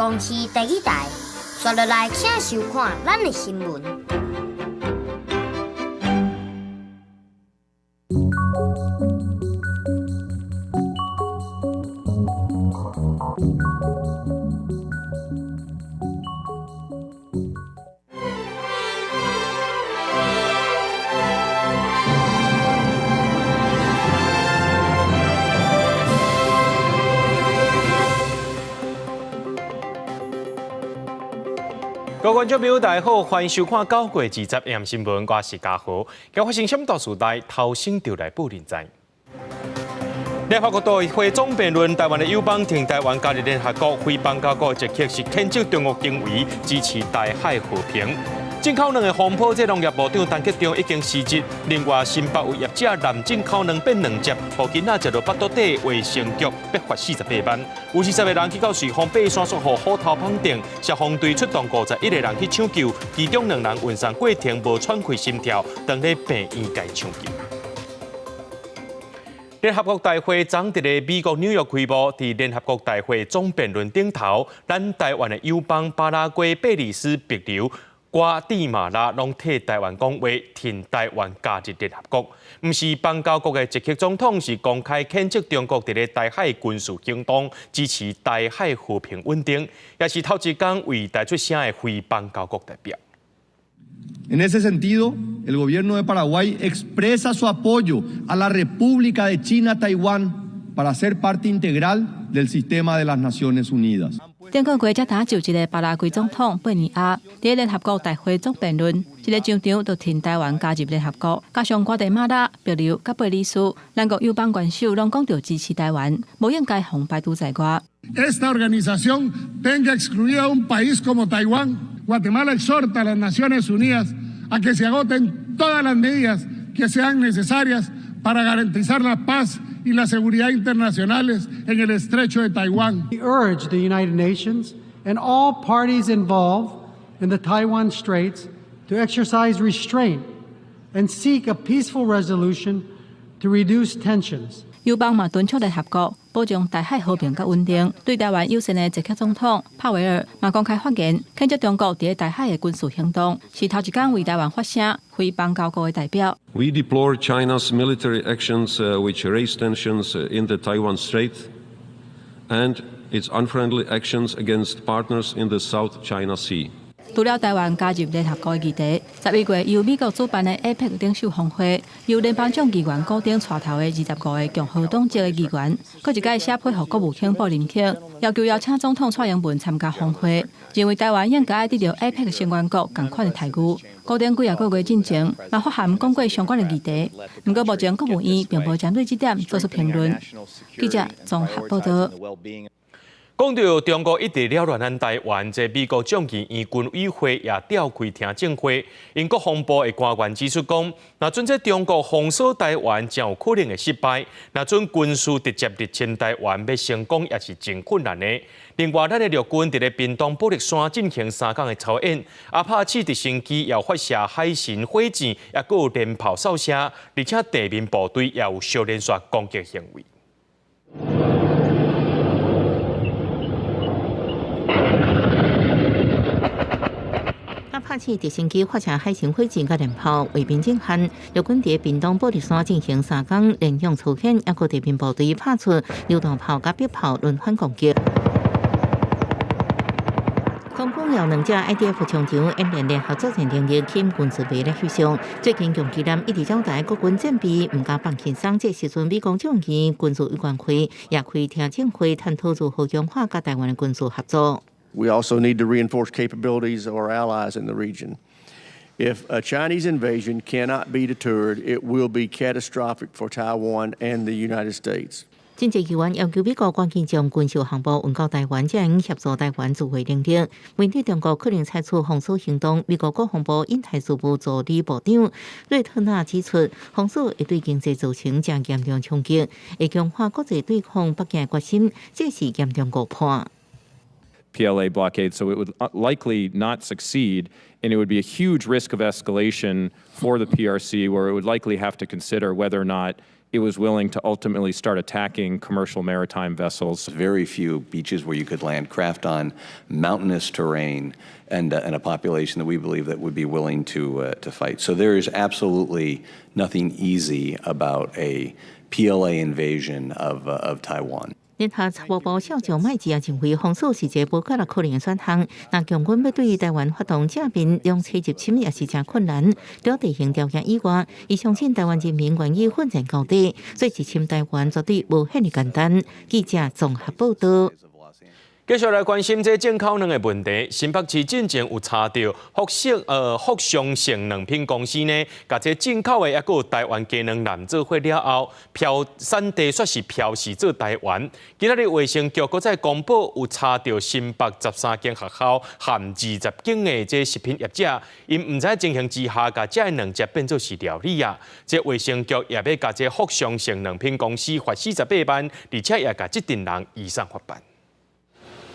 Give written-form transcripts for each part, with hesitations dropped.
公司第一台，刷落来请收看咱的新闻。各位观众朋友，大家好，欢迎收看9月20 AM 新闻，我是嘉豪。今发生什么大事代？头先就来报连载。联合国大会总辩论，台湾的友邦挺台湾加入联合国，非邦交国一刻是谴责中国行为，支持台海和平。进口两的风波，这农业部长陈吉仲已经辞职。另外，新北有业者南进口两变两折，互囡仔食落腹肚底，卫生局必罚48万。有40个人去到水丰北山所河虎头绑定，消防队出动51个人去抢救，其中2人运送过程无喘气心跳，当咧病院界抢救。联合国大会昨伫咧美国纽约开幕，伫联合国大会总辩论顶头，咱台湾的友邦巴拉圭、贝里斯、帛琉、瓜地马拉拢替台湾讲话，挺台湾加入联合国。毋是邦交国的捷克总统是公开谴责中国伫咧台海军事行动，支持台海和平稳定，也是头一天为台出声的非邦交国代表。En ese sentido, el gobierno de Paraguay expresa su apoyo a la República de China Taiwán para ser parte integral del sistema de las Naciones Unidas. 中国国才打就一个巴拉圭总统贝尼亚，伫联合国大会总辩论，一个上场就挺台湾加入联合国，加上瓜地马拉、帛琉、甲贝里斯，两国友邦元首拢讲到支持台湾，无应该红排除在外。Esta organización tenga excluida a un país como Taiwán. Guatemala exhorta a las Naciones Unidas a que se agoten todas las medidas que sean necesarias para garantizar la paz y la seguridad internacionales en el estrecho de Taiwán. We urge the United Nations and all parties involved in the Taiwan Straits to exercise restraint and seek a peaceful resolution to reduce tensions. 友邦嘛敦促联合国保障台海和平甲稳定。对台湾友善的捷克总统帕维尔嘛公开发言，谴责中国伫台海的军事行动，是头一天为台湾发声，非邦交国的代表。We deplore China's military actions which raise tensions in the Taiwan Strait and its unfriendly actions against partners in the South China Sea. 除了台湾加入联合国的议题，11月由美国主办的 APEC 领袖峰会，由联邦众议员固定带头的25个共和党籍的议员，搁一届写配合国务卿布林肯，要求邀请总统蔡英文参加峰会，认为台湾应该得到 APEC 成员国同款的待遇。固定几个月进前，嘛发函讲过相关的议题，不过目前国务院并无针对这点做出评论。记者综合报道。讲到中国一直扰乱咱台湾，这美国众议院军委会也召开听证会，因国防部的官员指出讲，若准这中国封锁台湾，将有可能会失败；若准军事直接入侵台湾，要成功也是真困难的。另外，咱的陆军伫咧屏东玻璃山进行3天的操演，阿帕奇直升机也发射海神火箭，也有连炮扫射，而且地面部队也有小连续攻击行为。帕奇直升机发射海神火箭甲连炮，为民警喊陆军伫屏东玻璃山进行3天连用操演，也个地面部队拍出榴弹炮甲迫炮轮番攻击。双方有2只 IDF 枪场演练联合作战能力，欠军事备来翕相。最近共机南一直交代国军战备，唔敢放轻松。这时阵，美国众议院军事委员会也开听证会，探讨如何强化甲台湾的军事合作。We also need to reinforce capabilities of our allies in the region. If a Chinese invasion cannot be deterred, it will be catastrophic for Taiwan and the United States. 真济议员要求美国赶紧将军事航母运到台湾，才能协助台湾自卫能力。面对中国可能采取封锁行动，美国国防部印太事务助理部长瑞特纳指出，封锁会对经济造成真严重冲击，会强化国际对抗北京的决心，这是严重误判。PLA blockade, so it would likely not succeed, and it would be a huge risk of escalation for the PRC, where it would likely have to consider whether or not it was willing to ultimately start attacking commercial maritime vessels. Very few beaches where you could land craft on, mountainous terrain, and a population that we believe that would be willing to fight. So there is absolutely nothing easy about a PLA invasion of Taiwan. 联合参谋部校长麦基也认为，封锁是一个无可能可能的选项。那强军要对台湾发动正面用车入侵也是真困难。除了地形条件以外，伊相信台湾人民愿意奋战到底，所以入侵台湾绝对无遐尼简单。记者综合报道。继续来关心这进口卵的问题。新北市进前有查到福祥性卵品公司呢，甲这进口的一个台湾鸡卵男做伙了后，产地说是标示做台湾。今仔日卫生局搁再公布有查到新北13间学校含20间的这食品业者，因唔知情形之下，甲这两只变做是料理啊。这卫生局也要甲这福祥性卵品公司罚48万，而且也甲这阵人移送法办。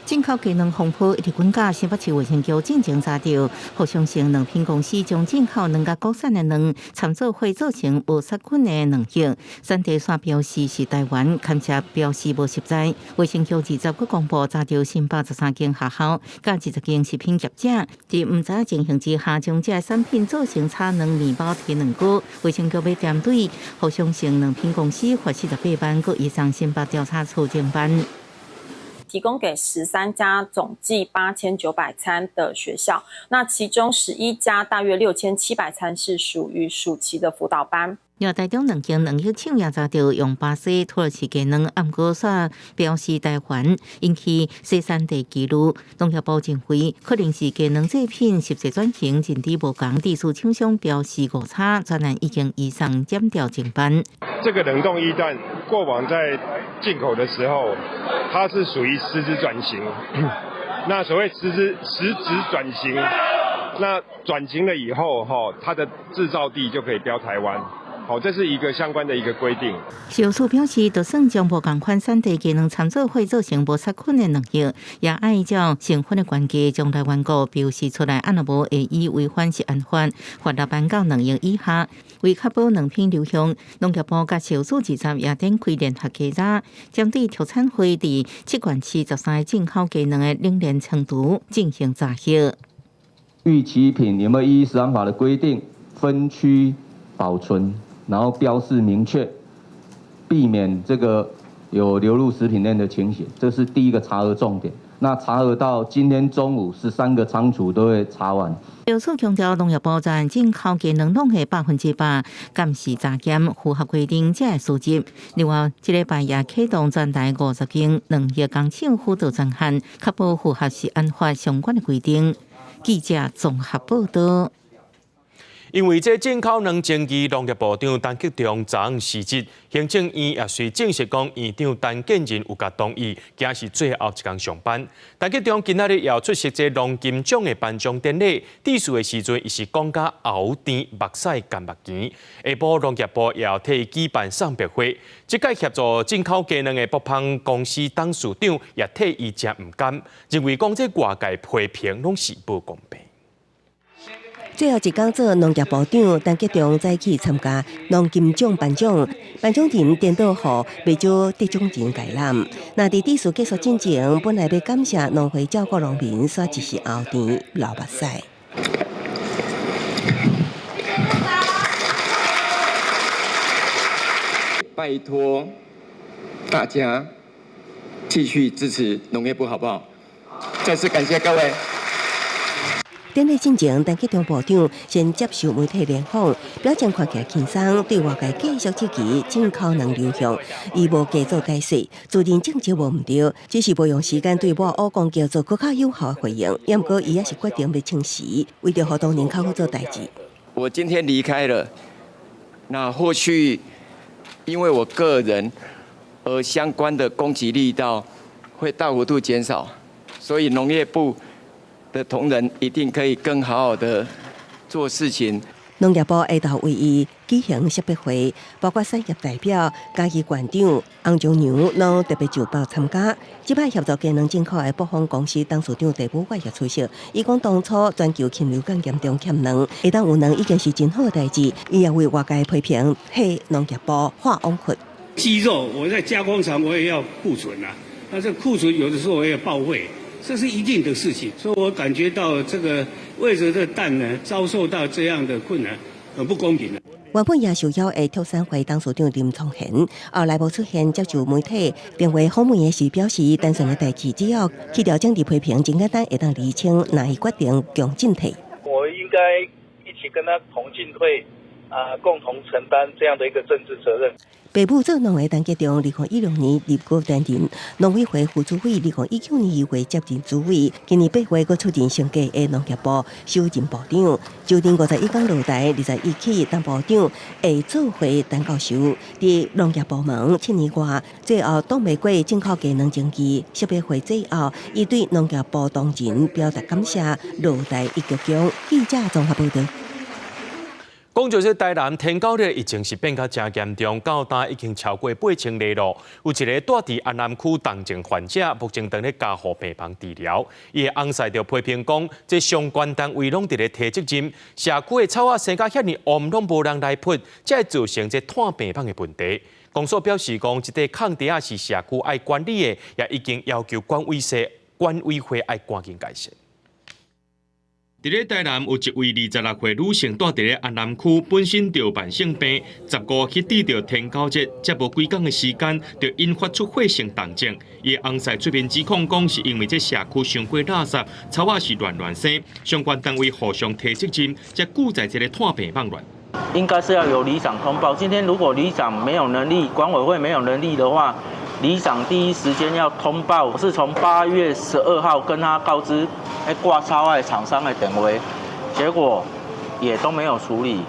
进口鸡卵风波一直滚价，新北市卫生局进前查到，福祥性卵品公司将进口两甲国产的卵掺做伙做成无杀菌的卵液，产地线标示是台湾，勘测标示无实在。卫生局20日公布查到新北13间学校，甲20间食品业者，伫唔知情形之下，将这产品做成炒卵、面包、甜卵糕。卫生局要针对福祥性卵品公司罚48万，佮移送新北调查处侦办。提供给13家总计8900餐的学校，那其中11家大约6700餐是属于暑期的辅导班。另外，台中2间卵液厂也查到用巴西土耳其鸡卵暗过煞标示台湾，引起生产地记录。农业部认为，可能是鸡卵制品实际转型进地无共，地属厂商标示误差，专案已经移送检调侦办。这个冷冻液蛋过往在进口的时候，它是属于实质转型。那所谓实质转型，那转型了以后，它的制造地就可以标台湾。好，这是一个相关的一个规定。消署表示，就算将无共款产地鸡卵掺做伙做成无杀菌的卵液，也按照成分的关键将台湾国标示出来，按若无会以违反食安法，罚6万到2亿以下。为确保卵品流向，农业部甲消署20日也展开联合稽查，针对特产会伫7县市13个进口鸡卵的冷链程度进行查核。预期品有没有依食安法的规定分区保存？然后标示明确，避免这个有流入食品链的情形，这是第一个查核重点。那查核到今天中午，13个仓储都会查完。消署强调，农业部在进口鸡卵拢系100%监视查检，符合规定才会输入。另外，这礼拜也启动全台50间卵液工厂辅导专项，确保符合食安法相关的规定。记者综合报道。因为这进口卵争议，农业部长陈吉仲昨暗辞职，行政院也随证实讲，院长陈建仁有甲同意，今是最后一天上班。陈吉仲今仔日也出席这龙金奖的颁奖典礼，致辞的时阵，伊是讲甲喉甜、目屎干目甜。下晡农业部也替伊举办送别会，这届协助进口鸡卵的北芳公司董事长也替伊真唔甘，认为讲这外界批评拢是不公平。最后一天，做农业部长陈吉仲再去参加农金奖颁奖，颁奖人颠倒予未少得奖人概览。那伫致辞结束之前，本来要感谢农会照顾农民，煞一时喉甜流目屎。拜托大家继续支持农业部，好不好？再次感谢各位。典礼进前，陈吉仲部长先接受媒体联访，表情看起来轻松，对外界继续支持进口卵流向，伊无加做解释，自认政绩无毋对，只是无用时间对我乌公叫做更较有效的回应。也毋过，伊也是决定要请辞，为着互当年较好做代志。我今天离开了，那或许因为我个人而相关的攻击力道会大幅度减少，所以农业部的同仁一定可以更好好的做事情。农业部下昼为伊举行识别会，包括产业代表、嘉义县长洪忠良拢特别就报参加。这摆协助佳能进口的北方公司董事长陈武月也出席。伊讲当初全球禽流感严重欠能，下当有能已经是真好的代志。伊也为外界批评替农业部画网闊。鸡肉我在加工厂我也要库存啊，那这库存有的时候我也报废。 这是一定的事情，所以我感觉到这个为着这蛋呢，遭受到这样的困难，很不公平的。原本也受邀的特产会董事长林聪贤，后来无出现接受媒体电话访问的时表示，单纯的代志只要去调政治批评，真简单会当厘清哪一决定共进退。我应该一起跟他同进退，共同承担这样的一个政治责任。 爸母做农会陈吉仲，2016年入阁担任农委会副主委，2019年议会接任主委，今年8月阁出任升格的农业部首任部长。就任51天落台，21起当部长会做回陈教授，伫农业部门7年外，最后挡袂过政府佳能争议。识别会最后，伊对农业部同仁表达感谢，落台一鞠躬。记者综合报道。 讲到这台南天狗日疫情是变甲真严重，到今已经超过8000例咯。有一个住伫安南区重症患者，目前正咧加护病房治疗。伊的翁婿就批评讲，这相关单位拢伫咧提责任，社区的草仔生甲遐尼暗，拢无人来扑，才会造成这瘫病房的问题。公所表示讲，这块空地啊是社区爱管理的，也已经要求管委会爱赶紧改善。 伫咧台南有一位26岁女性住伫咧安南区，本身就慢性病，15去抵着天狗节，才无几天的时间，就引发出血性重症。伊翁婿出面指控讲，是因为这社区伤过垃圾，草仔是乱生，相关单位互相提责任，才顾在这个瘫病放乱。应该是要由里长通报。今天如果里长没有能力，管委会没有能力的话。 里长第一时间要通报，我是从8月12号跟他告知，挂超爱厂商的电话，结果也都没有处理。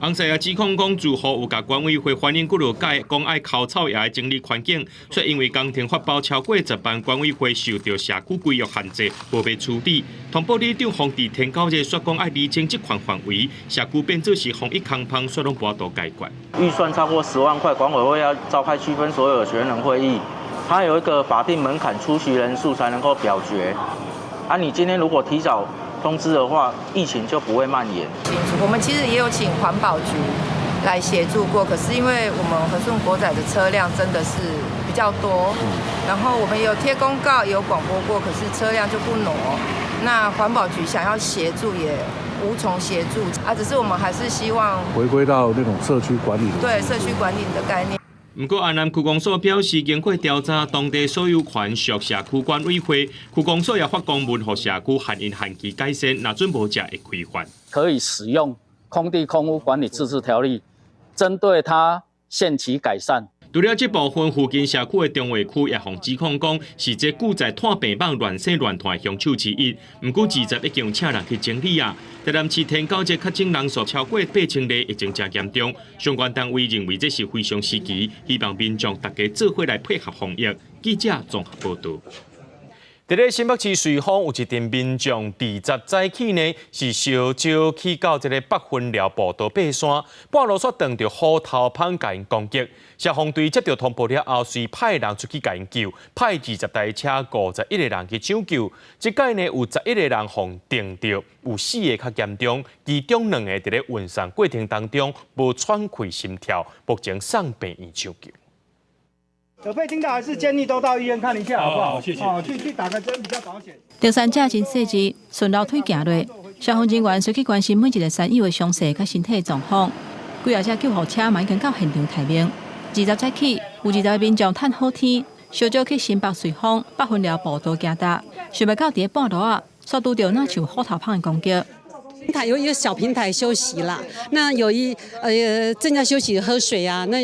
翁婿也指控讲，住户有甲管委会反映几落届，讲爱烤草也的整理环境，却因为工程发包超过10万，管委会受到社区规约限制，无被处理。通报里长防治天狗日说讲爱厘清这款范围，社区变做是防疫空棚，却拢无度解决。预算超过10万块，管委会要召开区分所有的权人会议，它有一个法定门槛，出席人数才能够表决。你今天如果提早通知的话，疫情就不会蔓延。我们其实也有请环保局来协助过，可是因为我们和顺国仔的车辆真的是比较多，然后我们也有贴公告，也有广播过，可是车辆就不挪。那环保局想要协助也无从协助只是我们还是希望回归到那种社区管理的对社区管理的概念。 不过，安南区公所表示，经过调查，当地所有权属社区管委会，区公所也发公文给社区限因限期改善，若准无才会开罚。可以使用空地空屋管理自治条例，针对它限期改善。 除了这部分，附近社区的中华区也互指控讲，是这久在瘫病房乱生乱传的凶手之一。不过20已经有请人去整理啊。台南市天狗节确诊人数超过8000例，疫情真严重。相关单位认为这是非常时期，希望民众大家做伙来配合防疫。记者综合报道。 伫咧新北市瑞丰有一阵民众20早起呢，是烧酒去到这个北分寮步道爬山，半路煞撞到虎头蜂甲因攻击。消防队接到通报了后，随派人出去甲因救，派20台车51个人去抢救。即届呢有11个人互定着，有4个较严重，其中2个伫咧运送过程当中无喘气心跳，目前送病院抢救。 有被听到还是建议都到医院看一下，好不好？谢谢。去打个针比较保险。登山者真细致，顺楼梯行落，消防人员随去关心每一个山友的伤势甲身体状况。几啊只救护车嘛已经到现场待命。20早起，有20个民众趁好天，小酒去新北瑞丰北分寮步道行踏，想袂到伫半路啊，煞拄到那像虎头蜂的攻击。平台有一个小平台休息啦，那有正在休息喝水啊，那。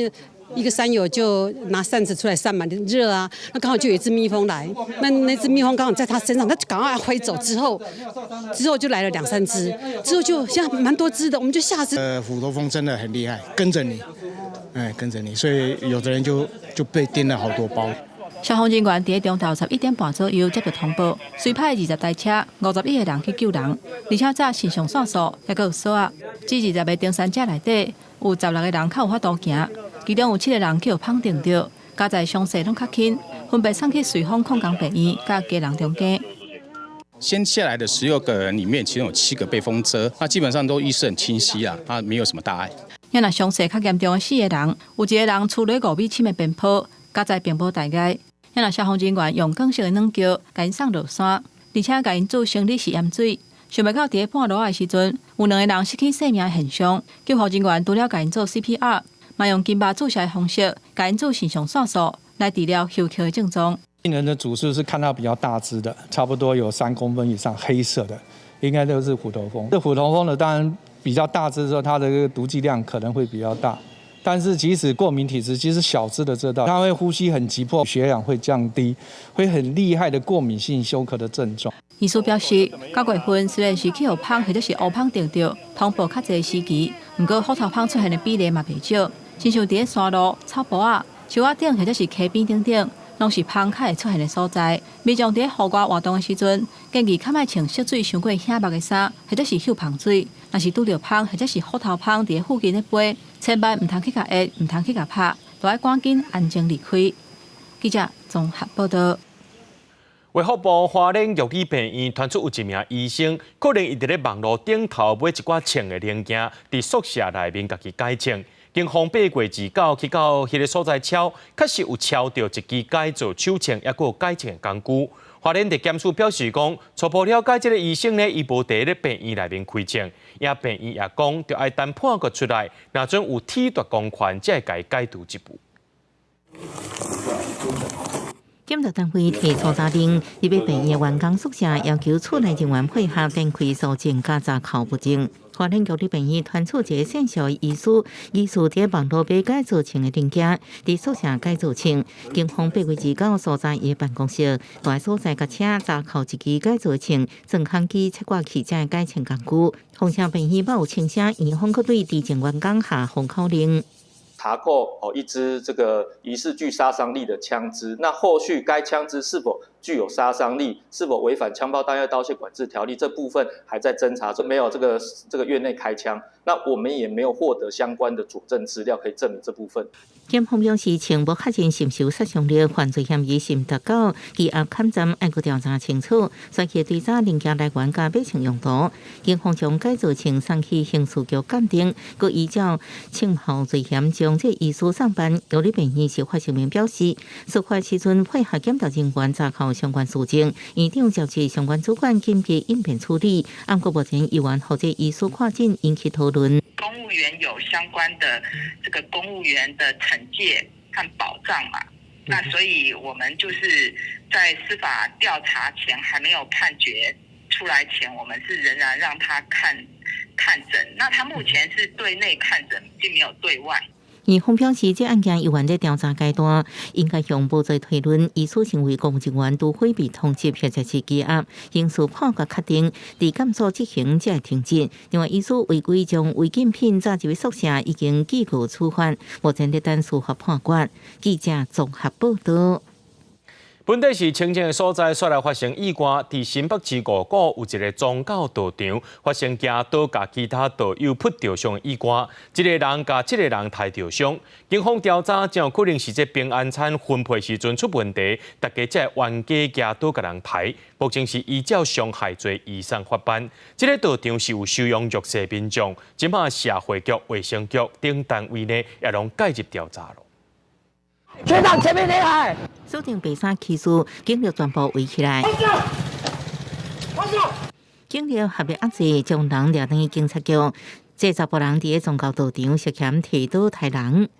一个山友就拿扇子出来扇嘛，热啊，那刚好就有一只蜜蜂来，那只蜜蜂刚好在他身上，他赶快挥走之后就来了2、3只，之后就现在蛮多只的，我们就吓死。虎头蜂真的很厉害，跟着你，跟着你，所以有的人就被叮了好多包。消防人员伫中昼11点半左右接到通报，随派20台车、51个人去救人，而且早线上线索也有锁啊。这20个登山者内底，有16个人较有法度行，其中有7个人去有碰撞到，加在伤势拢较轻，分别送去瑞丰矿工病院甲家人中间。先下来的16个人里面，其中有7个被风遮，那基本上都意识很清晰啦，没有什么大碍。因若伤势较严重的4个人，有1个人处理5米深的边坡，加在并无大碍。因若消防人员用广式的软桥，甲因送落山，而且甲因做生理实验水。想袂到伫咧半路的时阵，有2个人失去性命的现象。救护人员除了甲因做 CPR， 嘛用金巴注射的方式，甲因做线上线索来治疗休克的症状。病人的主诉是看到比较大只的，差不多有3公分以上，黑色的，应该都是虎头蜂。这虎头蜂呢，当然比较大只的时候，它的这个毒剂量可能会比较大。但是即使过敏体质，即使小只的这道，它会呼吸很急迫，血氧会降低，会很厉害的过敏性休克的症状。医师表示，9月份虽然是气候芳或者是乌芳定着，通报较侪时期，不过虎头蜂出现的比例嘛袂少，亲像伫咧山路、草坡啊、树仔顶或者是溪边等，拢是蜂较会出现的所在。民众伫咧户外活动的时阵，建议较莫穿涉水伤过显目的衫，或者是吸芳水。若是拄到蜂或者是虎头蜂伫咧附近咧飞，千万唔通去甲压，唔通去甲拍，都要赶紧安静离开。记者综合报道。卫福部花莲育儿病院传出有一名医生，可能伊伫咧网络顶头买一寡穿的零件，伫宿舍内面家己改穿。警方8月29去到迄个所在敲，确实有敲到一支改造手枪，也有改穿的工具。花莲地检署表示讲，初步了解，这个医生呢，伊无伫咧病院内面开枪，也病院也讲，着爱等判决出来，若准有体罚公权，才会甲伊解除一步。检察单位提出查令，入去病院员工宿舍，要求厝内人员配合电开肃静加闸口不正。花莲育儿病院传出一个线小医师伫网络买改造枪的零件，伫宿舍改造枪。警方8月29所在伊办公室，外所在甲车闸口一支改造枪，正康机切割器才改枪工具。红城病院有清醒，院方阁对地检员工下封口令。查扣一支这个疑似具杀伤力的枪支，那后续该枪支是否具有杀伤力，是否违反枪炮弹药刀械管制条例，这部分还在侦查中，没有这个院内开枪，那我们也没有获得相关的佐证资料可以证明这部分。检方表示，情无确认承受杀伤力犯罪嫌疑甚达高，羁押勘站爱阁调查清楚，选取对查零件来源甲买枪用途。警方将改造枪送去刑事局鉴定，佮依照枪炮罪嫌将这医师上班。由于病院是发声明表示，事发时阵配合检调人员查扣相关事情，院长召集相关主管紧急应变处理。按过目前议员或者医师跨境引起讨论。公务员有相关的这个公务员的惩戒和保障嘛？那所以我们就是在司法调查前还没有判决出来前，我们是仍然让他看诊。那他目前是对内看诊，并没有对外。院方表示，这案件依然在调查阶段，应该向无罪推论，疑似行为公务人员都毁灭通缉或者是羁押，刑事判决确定，地检署执行才会停止。另外，疑似违规将违禁品载入宿舍，已经记告处罚，目前在等司法判决。记者综合报道。本地市清静的所在，率来发生意外。伫新北市五股有一个宗教道场发生行道甲其他道友扑着伤的意外，一个人甲7个人抬着伤。警方调查，真有可能是这平安餐分配时阵出问题，大家才会冤家行道甲人抬。目前是依照伤害罪移送法办。这个道场是有收容弱势民众，即马社会局、卫生局等单位呢也拢介入调查了。学长前面厉害！锁定白沙起诉，警力全部围起来。警力合力压制，将人抓等于警察局。这10个人伫咧宗教道场涉嫌提刀杀人。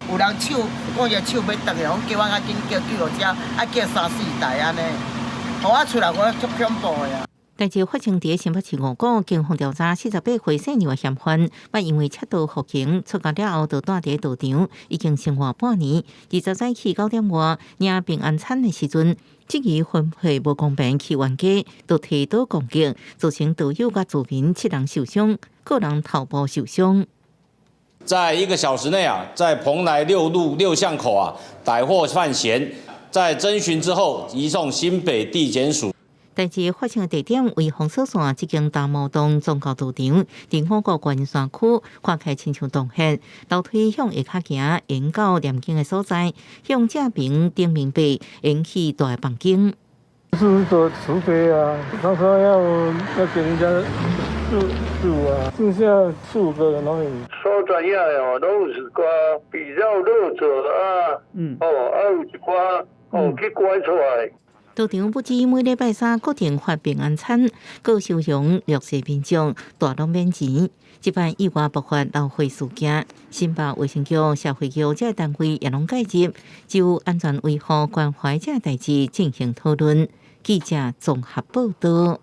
有人手讲个手要断个，我叫我较紧叫救护车，叫3、4台安尼，互我出来我足恐怖个呀。代志发生伫新北市五股，警方调查48岁姓刘的嫌犯，捌因为窃盗服刑，出监了后就住伫道场，已经生活半年。20早起9点外，领平安餐的时阵，质疑分配无公平去冤家，就提刀攻击，造成道友甲住民7人受伤，个人头部受伤。在1个小时内在蓬莱6路6巷口逮获犯嫌，在侦讯之后移送新北地检署。代志发生的地点为红色线即经大毛洞宗教道场，伫5个关山区，看起来亲像洞穴。楼梯向下骹行，沿到念经的所在，向正面顶明白，引起大的绑惊。是做慈悲啊，他说要给人家住啊，剩下4、5个人而已。所在呀哦，都有一寡比较热者啊，有一寡去拐出来。道场不止每礼拜3固定发平安餐，各收容弱势民众，大量免钱。即摆意外爆发闹会事件，新北卫生局、社会局这单位也拢介入，就安全维护关怀这代志进行讨论。记者综合报道。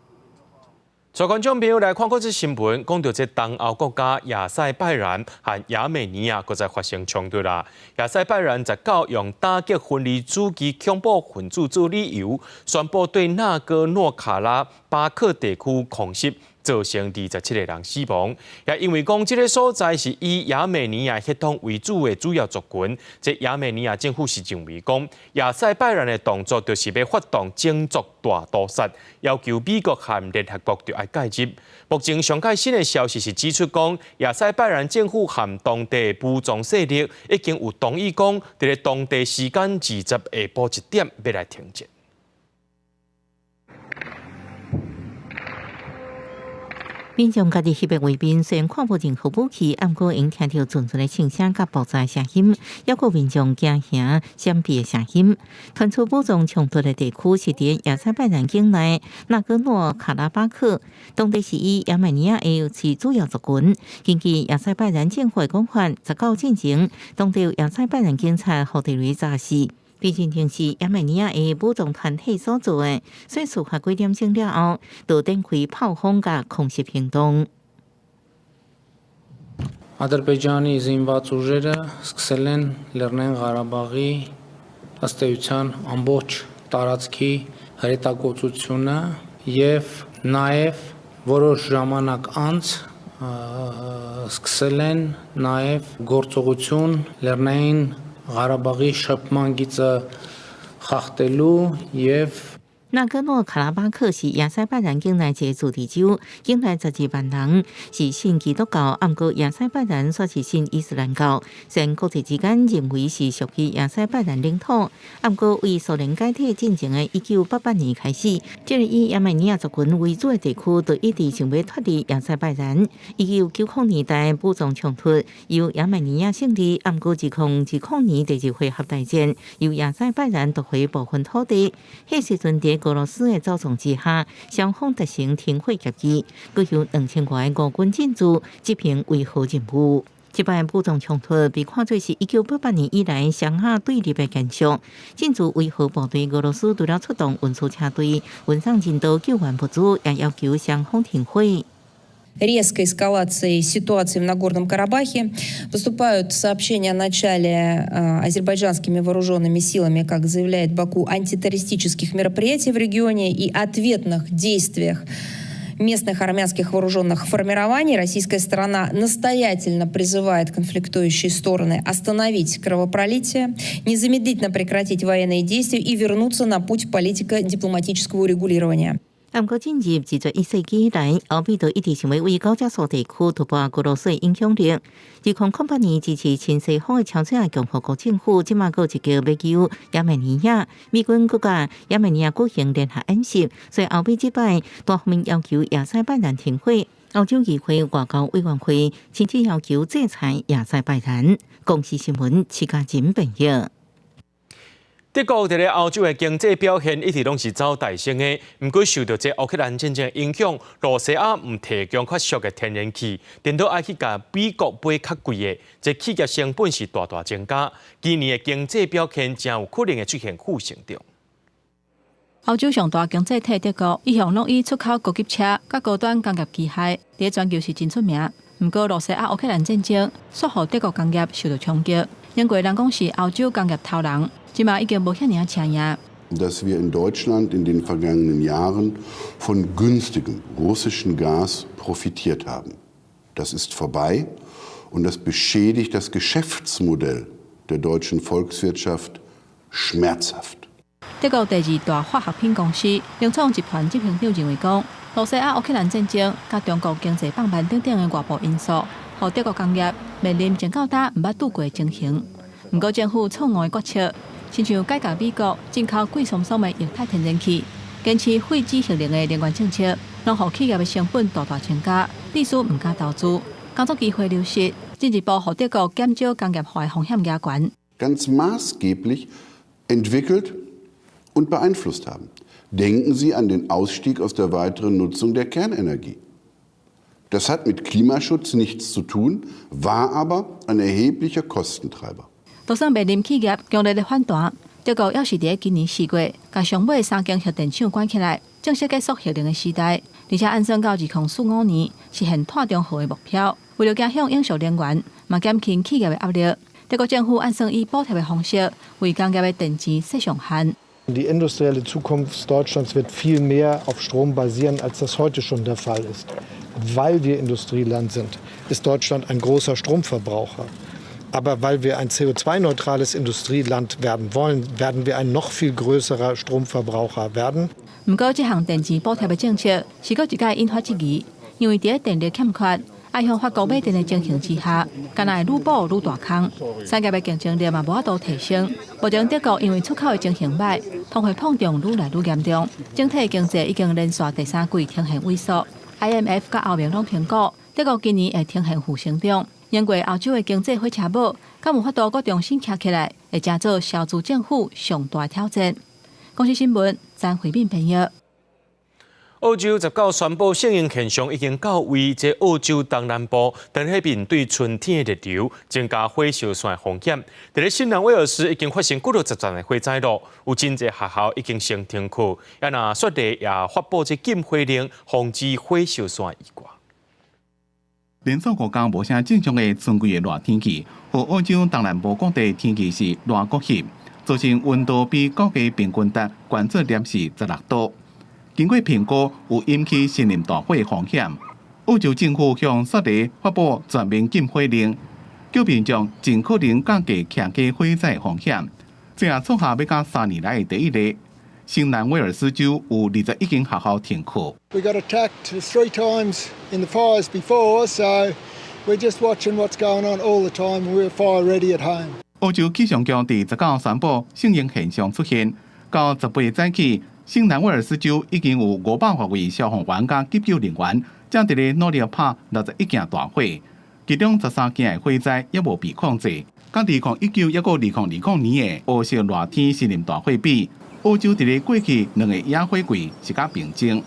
在观众朋友来看过这新闻，讲到这东欧国家亚塞拜然和亚美尼亚搁在发生冲突啦。亚塞拜然19用打击分离主义恐怖分子做理由，宣布对纳戈诺卡拉巴克地区空袭，造成27个人死亡。也因为讲这个所在是以亚美尼亚血统为主的主要族群，这亚美尼亚政府是认为讲亚塞拜然的动作就是要发动种族大屠杀，要求美国和联合国就要介入。目前上届新的消息是指出讲，亚塞拜然政府和当地武装势力已经有同意讲，在当地时间20下晡1点要来停战。民众家己翕的画面，虽然看无任何武器，不过因听到阵阵的枪声甲爆炸声音，还有民众惊吓闪避的声音。传出武装冲突的地区是伫亚塞拜然境内纳戈诺卡拉巴克，当地是以亚美尼亚为主要族群。根据亚塞拜然政府的讲法，19进前，当地有亚塞拜然警察和地雷炸死。毕竟定是亚美尼亚的武装团体所做的，所以事发几点钟了后，就展开炮轰甲空袭行动。Ադրբեջանի զինված ուժերը սկսել են Լեռնային Ղարաբաղի ըստ էության ամբողջ տարածքի հրետակոծությունը եւ նաեւ որոշ ժամանակ անց սկսել են նաեւ գործողություն Լեռնային Ղարաբաղի շփման գիծը խախտելու եւ纳戈诺卡拉巴克是亚塞拜然境内一个自治州，境内12万人是信基督教，不过亚塞拜然却是信伊斯兰教。虽然国际之间认为是属于亚塞拜然领土，不过为苏联解体进程的1988年开始，这个以亚美尼亚族群为主的地区就一直想要脱离亚塞拜然。1990年代武装冲突由亚美尼亚胜利，不过2010年第2回合大战由亚塞拜然夺回部分土地，迄时阵在俄罗斯的操纵之下，双方达成停火协议，佮有2000多个俄军进驻执行维和任务。这摆武装冲突被看作是1988年以来上下对立的延续。进驻维和部队俄罗斯除了出动运输车队，运送人道救援物资，也要求双方停火。резкой эскалацией ситуации в Нагорном Карабахе. Поступают сообщения о начале азербайджанскими вооруженными силами, как заявляет Баку, антитеррористических мероприятий в регионе и ответных действиях местных армянских вооруженных формирований. Российская сторона настоятельно призывает конфликтующие стороны остановить кровопролитие, незамедлительно прекратить военные действия и вернуться на путь политико-дипломатического урегулирования. 不过进入21世纪以来，欧美都一直想要为高加索地区突破俄罗斯的影响力。2008年支持亲西方的朝鲜共和国政府，即马有一个要求亚美尼亚，美军佮甲亚美尼亚举行联合演习，所以欧美这摆多方面要求亚塞拜然停火。欧洲议会外交委员会甚至要求制裁亚塞拜然。公视新闻徐家珍报道。德国伫咧欧洲的经济表现一直拢是走大升的，不过受到这乌克兰战争影响，罗西亚唔提供较俗的天然气，电到爱去甲美国买较贵的，这企业成本是大大增加。今年的经济表现真有可能会出现负成长。欧洲上大经济体德国一向拢以出口高级车、甲高端工业机械，伫全球是真出名。不过，罗西亚乌克兰战争煞互德国工业受到冲击，英国人讲是欧洲工业头人。 dass wir in Deutschland in den vergangenen Jahren von günstigem russischen Gas profitiert haben. Das ist vorbei und das beschädigt das Geschäftsmodell der deutschen Volkswirtschaft schmerzhaft. 德國第2大化學品公司聯創集團執行長認為講，羅西亞烏克蘭戰爭甲中國經濟放慢等等嘅外部因素，讓德國工業面臨從到大毋捌拄過嘅情形。不過政府錯誤嘅決策，親像改革美國進口貴松松嘅液態天然氣，堅持廢止核能嘅能源政策，讓讓企業嘅成本大大增加，利息唔加投資，工作機會流失，進一步讓德國減少工業化風險加權。Ganz maßgeblich entwickelt und beeinflusst haben. Denken Sie an den Ausstieg aus der weiteren Nutzung der Kernenergie. Das hat mit Klimaschutz nichts zu tun, war aber ein erheblicher Kostentreiber. 就算面臨企業強烈的反彈，德國要是在今年4月，把上尾3間核電廠關起來，正式結束核能的時代，而且按算到2045年實現碳中和的目標。為了加強永續能源，嘛減輕企業的壓力。德國政府按算以補貼的方式為工業的電池設上限。Die industrielle Zukunft Deutschlands wird viel mehr auf Strom basieren, als das heute schon der Fall ist. Weil wir Industrieland sind, ist Deutschland ein großer Stromverbraucher. Aber weil wir ein CO2-neutrales Industrieland werden wollen, werden wir ein noch viel größerer Stromverbraucher werden. 不過，這項電池補貼的政策是個一個引發質疑，因為在電力欠缺、愛向法國買電的情形之下，敢若會愈補愈大空，產業的競爭力嘛無法度提升。目前德國因為出口的情形歹，通貨膨脹愈來愈嚴重，整體經濟已經連續第3季呈現萎縮。IMF 甲歐盟攏評估，德國今年會呈現負成長。因為歐洲的經濟火車母，敢有法度閣重新徛起來，會成做小資政府上大挑戰。公司新聞，詹慧敏編譯。澳洲19宣布適應現象已經到位，在澳洲東南部正喺面對春天的熱流，增加火燒山風險。在咧新南威爾士已經發生幾多集團的火災咯，有真濟學校已經先停課，也那雪地也發布這禁火令，防止火燒山移掛。連續5天無啥正常的春季的熱天氣，和澳洲東南部各地天氣是熱過熱，造成溫度比國家平均值觀測點是16度。經過評估，有引起森林大火的風險。澳洲政府向雪地發布全面禁火令，叫民眾盡可能降低徛起火災風險。這也創下要到3年來的第一例。新南威爾士州有21間學校停課。We got attacked 3 times in the fires before, so we're just watching what's going on all the time. We're fire ready at home. 澳洲氣象局第19宣布適應現象出現，到18日起，新南威爾士州已經有500多位消防員加急救人員，正在努力拍61件大火，其中13件火災也無被控制。甲2019一個2020年的歐式熱天森林大火比，澳洲在過去2個野火季是較平靜。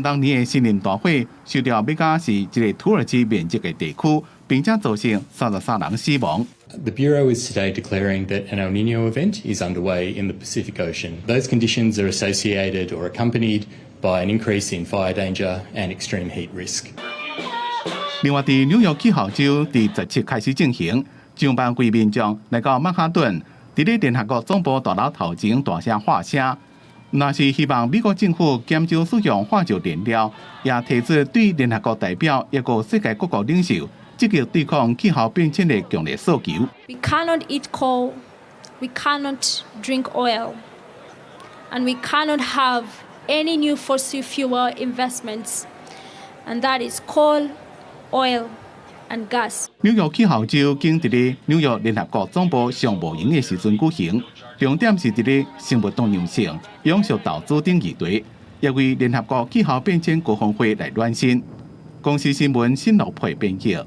當年的森林大火受到美加是一個土耳其面積的地區，並且造成33人死亡。The Bureau is today declaring that an El Niño event is underway in the Pacific Ocean. Those conditions are associated or accompanied by an increase in fire danger and extreme heat risk. 另外，在紐約氣候週第17開始進行，上班歸民眾來到曼哈頓，在咧聯合國總部大樓頭前大聲喊聲，那是希望美國政府減少使用化石燃料，也提出對聯合國代表一個世界各國領袖。積極對抗氣候變遷的強烈訴求。We cannot eat coal, we cannot drink oil, and we cannot have any new fossil fuel investments, and that is coal, oil, and gas. 紐約氣候週經在咧紐約聯合國總部上無營的時陣舉行，重點是在咧生物多樣性、永續投資等議題，也為聯合國氣候變遷高峰會來暖身。公司新聞新樂培編輯。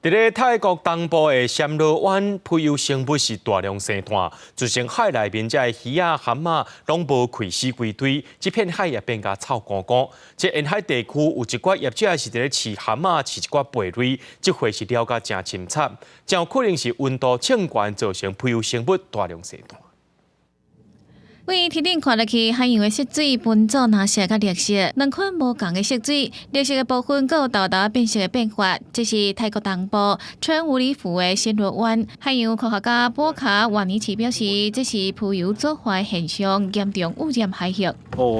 在咧泰國東部的暹羅灣，配有生物是大量生態，造成海內面這魚啊、蛤蟆攏無潰死歸堆，這片海也變甲臭乾乾。這沿海地區有一寡業者是在咧飼蛤蟆、飼一寡貝類，這回是了解真深慘，真有可能是溫度超懸造成配有生物大量生態。為天頂看落去，海洋的色水分做藍色甲綠色，兩款無同的色水，綠色的部分佫有豆豆變色的變化。這是泰國東部春武里府的暹羅灣海洋科學家波卡瓦尼奇表示，這是浮油作壞現象，嚴重污染海域。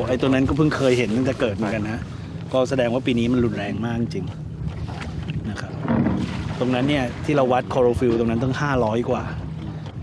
ไอ้ตัวนั้นก็เพิ่งเคยเห็นตั้งแต่เกิดเหมือนกันนะก็แสดงว่าปีนี้มันรุนแรงมากจริงนะครับตรงนั้นเนี่ยที่เราวัดคลอโรฟิลตรงนั้นต้อง500กว่า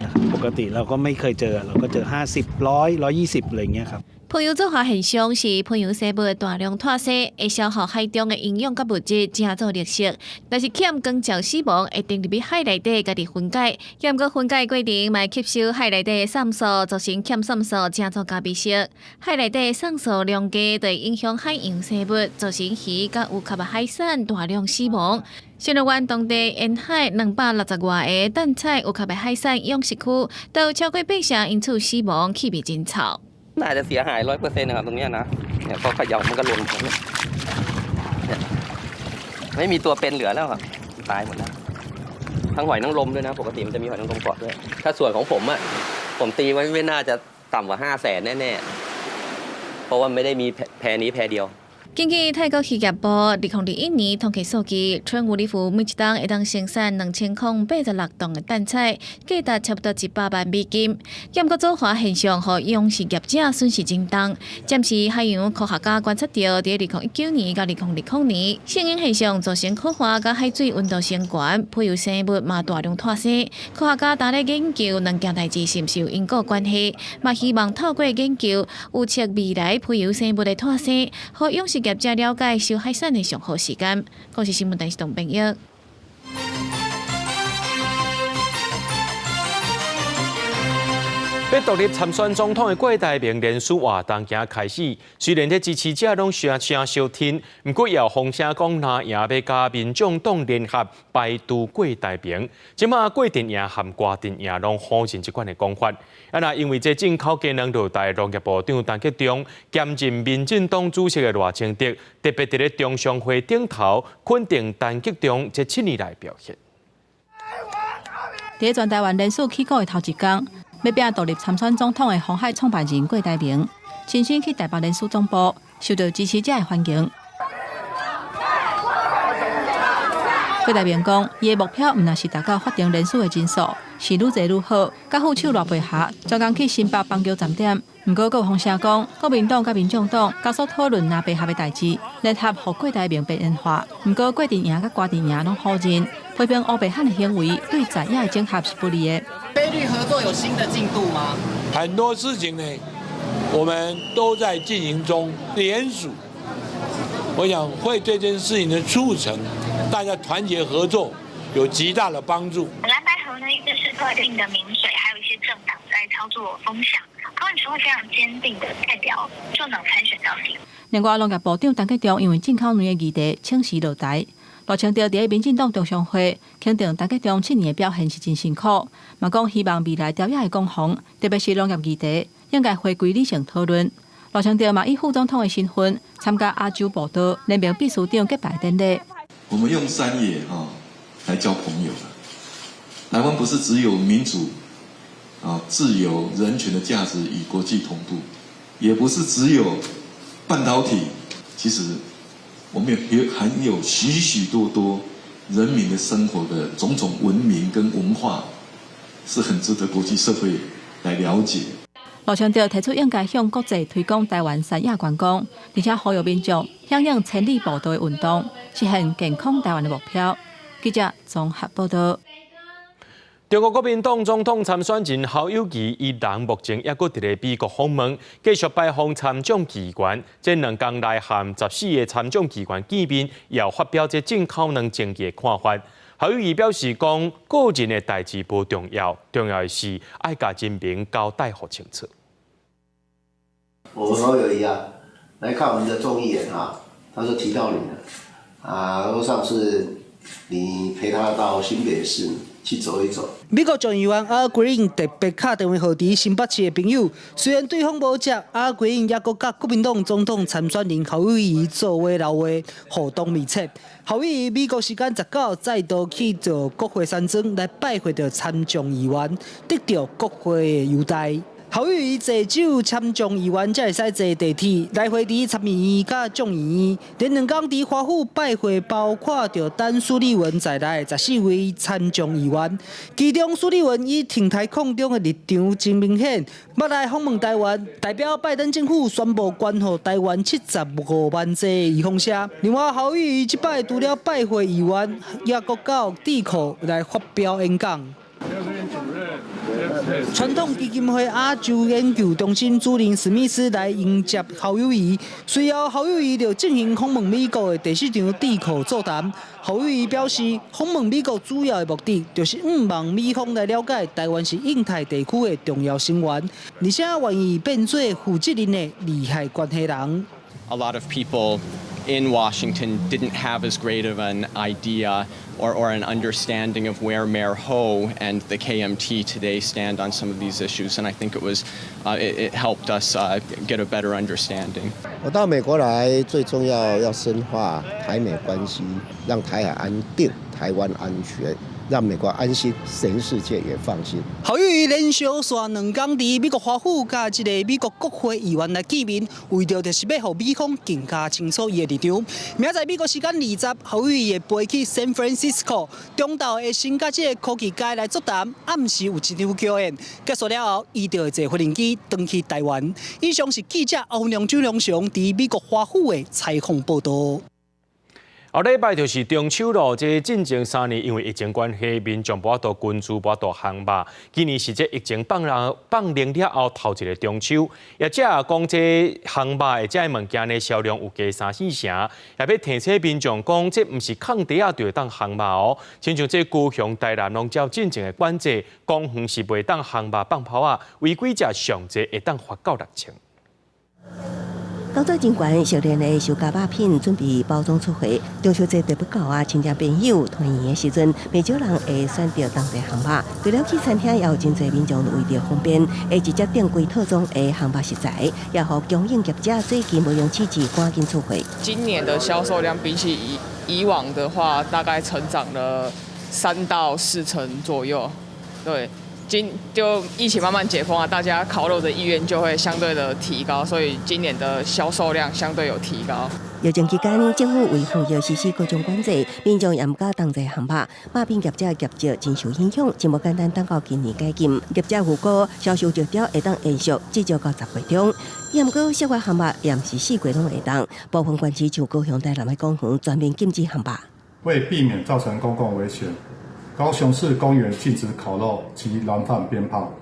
นะ ปกติเราก็ไม่เคยเจอเราก็เจอ50 100 120อะไรอย่างเงี้ยครับ培养组合现象是培养生物大量脱水，会消耗海中的营养甲物质，正做绿色。但是欠光照死亡会沉入去海内底，家己分解，兼个分解过程嘛吸收海内底的酸素，造成欠酸素，正做加微色。海内底酸素量低，对影响海洋生物，造成鱼甲有壳的海产大量死亡。新乐湾当地沿海260外个淡彩有壳的海产养殖区，都有超过8成因此死亡，气味真臭。น่าจะเสียหาย100%นะครับตรงนี้นะเนี่ยพอเขย่ามันก็หล่นเนี่ยไม่มีตัวเป็นเหลือแล้วครับตายหมดแล้วทั้งหอยนางรมด้วยนะปกติมันจะมีหอยนางรมเกาะด้วยถ้าส่วนของผมอ่ะผมตีไว้ไม่น่าจะต่ำกว่า500,000แน่ๆเพราะว่าไม่ได้มีแพนี้แพเดียว根据泰国渔业部2021年统计数据，春武里湖每一档会当生产2086吨的蛋菜，价值差不多100万美金。严格做化现象，互养殖业者损失真重。暂时海洋科学家观察到，在2019年到2020年，性影现象造成科化甲海水温度升高，培养生物嘛大量脱水。科学家正在研究两件代志是毋是有因果关系，嘛希望透过研究预测未来培养生物的脱水，互养殖业者了解收海产的上好时间。我是新闻台是董炳玉。要独立参选总统的郭台铭连署活动已开始，虽然这支持者拢声声相挺，不过也有风声讲他也要加民众党联合排除郭台铭。即马郭阵营和郭阵营拢否认这款的讲法。那因为这进口技能落台农业部长陈吉仲兼任民进党主席的赖清德，特别伫咧中常会顶头肯定陈吉仲这7年来表现。在全台湾连署起稿的头一天。要拼独立参选总统的鸿海创办人郭台铭，亲身去台北连署总部，受到支持者的欢迎。郭台铭讲，伊的目标毋但是达到法定连署的人数，是愈侪愈好，甲副手赖培霞专工去新北邦桥站点。毋过，有风声讲，国民党甲民众党加速讨论赖培霞的代志，联合互郭台铭边缘化。毋过，郭阵营甲郭阵营拢否认，批评欧北汉的行为对在野的整合是不利的。菲律合作有新的进度吗？很多事情呢，我们都在进行中联署，我想会对这件事情的促成，大家团结合作有极大的帮助。蓝白合呢，一直是特定的名水，还有一些政党在操作风向，高雄会非常坚定的代表就能参选到底。另外，农业部长陈吉仲因为进口卵的议题请辞落台。赖清德伫民进党中常会肯定陈吉仲7年的表现是真辛苦，嘛讲希望未来朝野的攻防，特别是农业议题，应该回归理性讨论。赖清德嘛以副总统的身份参加亚洲报道联名秘书长揭牌典礼。我们用山野来交朋友了。台湾不是只有民主自由、人权的价值与国际同步，也不是只有半导体，其实。我们也含有许许多多人民的生活的种种文明跟文化，是很值得国际社会来了解。赖清德提出应该向国际推广台湾山野观光，而且呼吁民众响应千里步道的运动，实现健康台湾的目标。记者综合报道。中国国民党总统参选人侯友宜依然目前也搁伫咧美国访问，继续拜访参众议员。这2天内和14个参众议员见面，也有发表这进口能争议的看法。侯友宜表示讲，个人的代志不重要，重要的是爱甲人民交代好清楚。我们侯友宜来看我们的众议员他说提到你了说上次你陪他到新北市。去走一走。美国众议员阿圭因特别打电话给新北市的朋友，虽然对方无接，阿圭因也搁甲国民党总统参选人侯友宜做话留话，互动密切。侯友宜美国时间19再度去到国会山庄来拜会着参众议员，得到国会的优待。侯友宜坐酒参众议员才会使坐地铁来回伫参议院甲众议院，连2天伫华府拜会，包括着单苏立文在内14位参众议员，其中苏立文以挺台抗中的立场真明显，要来访问台湾，代表拜登政府宣布捐予台湾75万剂预防车。另外，侯友宜即摆除了拜会议员，也搁到智库来发表演讲。传统基金会亚洲研究中心主任史密斯来迎接侯友宜，随后侯友宜就进行访问美国的第4场智库座谈。侯友宜表示，访问美国主要的目的就是望美方来了解台湾是印太地区的重要成员，而且愿意变做负责任的利害关系人。A lot of people in Washington didn't have as great of an idea or an understanding of where Mayor Ho and the KMT today stand on some of these issues, and I think it helped us get a better understanding. 我到美国来，最重要深化台美关系，让台海安定，台湾安全。让美国安心，全世界也放心。侯友宜连续线2天伫美国华府，甲一个美国国会议员来见面，为着就是要让美方更加清楚伊的立场。明仔美国时间20，侯友宜会飞去 San Francisco， 中昼会先甲这个科技界来座谈，暗时有一场表演。结束了后，伊就会坐飞机返去台湾。以上是记者欧阳周良祥伫美国华府的采访报道。后礼拜就是中秋咯，这进前3年因为疫情关系，民众无法度群聚，无法度行肉。今年是这疫情放零了后头一个中秋，也即讲这行肉的这物件呢销量有加3-4成，也要提醒民众讲，这毋是抗地啊就会当行肉哦。亲像这高雄台南拢照进前的管制，公园是袂当行肉放炮啊，违规者上济会当罚到6000。工作人员熟练的收加肉品，准备包装出货。中秋节特别到啊，亲戚朋友团圆的时阵，不少人会选择当地行肉。除了去餐厅，也有真侪民众为着方便，会直接订柜套装的行肉食材，也互供应业者最近无用气质赶紧出货。今年的销售量比起以往的话，大概成长了3到4成左右。对。就疫情慢慢解封啊，大家烤肉的意愿就会相对的提高，所以今年的销售量相对有提高。疫情期间，政府为防疫实施各种管制，民众也唔敢当地行肉，肉品业者业绩真受影响。真无简单，等到今年解禁，业者预估销售热潮会当延续至少到10月中。也唔过，室外行肉也唔是4月拢会当，部分县市像高雄台南的公园全面禁止行肉。为避免造成公共危险。高雄市公园禁止烤肉及燃放鞭炮，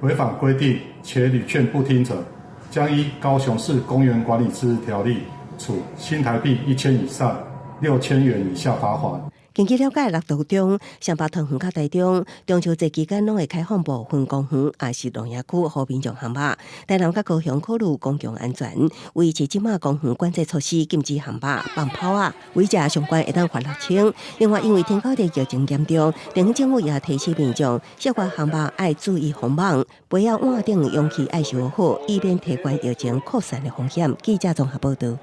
违反规定且屡劝不听者，将依高雄市公园管理自治条例处新台币1000以上6000元以下罚款。根据了解，6都中、上北塘园甲台中，中秋节期间拢会开放部分公园，也是农业区，互民众行肉。台南甲高雄考虑公共安全，维持即马公园管制措施，禁止行肉、放炮啊，违者相关会当罚6000。另外，因为天高地疫情严重，地方政府也提醒民众，室外行肉爱注意防网，不要碗顶容器爱收好，以免提悬疫情扩散的风险。记者综合报道。